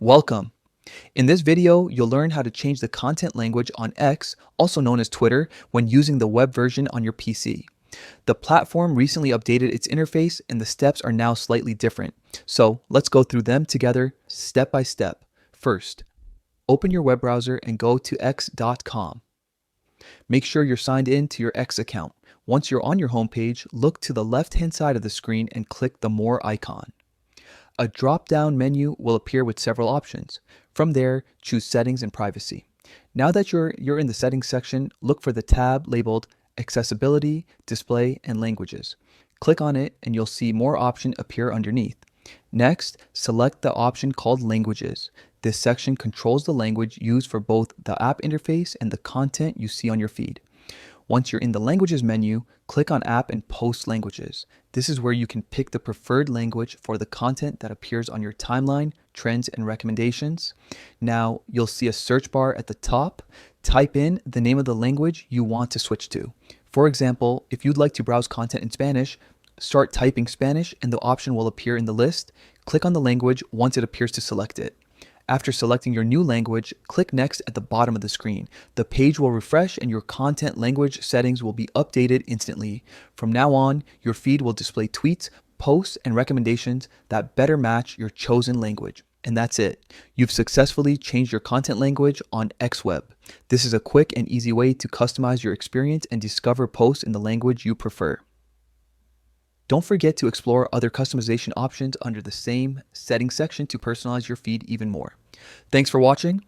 Welcome. In this video, you'll learn how to change the content language on X, also known as Twitter, when using the web version on your PC. The platform recently updated its interface and the steps are now slightly different. So let's go through them together step by step. First, open your web browser and go to x.com. Make sure you're signed in to your X account. Once you're on your homepage, look to the left-hand side of the screen and click the More icon. A drop-down menu will appear with several options. From there, choose Settings and Privacy. Now that you're in the Settings section, look for the tab labeled Accessibility, Display, and Languages. Click on it and you'll see more options appear underneath. Next, select the option called Languages. This section controls the language used for both the app interface and the content you see on your feed. Once you're in the Languages menu, click on App and Post Languages. This is where you can pick the preferred language for the content that appears on your timeline, trends, and recommendations. Now, you'll see a search bar at the top. Type in the name of the language you want to switch to. For example, if you'd like to browse content in Spanish, start typing Spanish and the option will appear in the list. Click on the language once it appears to select it. After selecting your new language, click Next at the bottom of the screen. The page will refresh and your content language settings will be updated instantly. From now on, your feed will display tweets, posts, and recommendations that better match your chosen language. And that's it. You've successfully changed your content language on XWeb. This is a quick and easy way to customize your experience and discover posts in the language you prefer. Don't forget to explore other customization options under the same settings section to personalize your feed even more. Thanks for watching.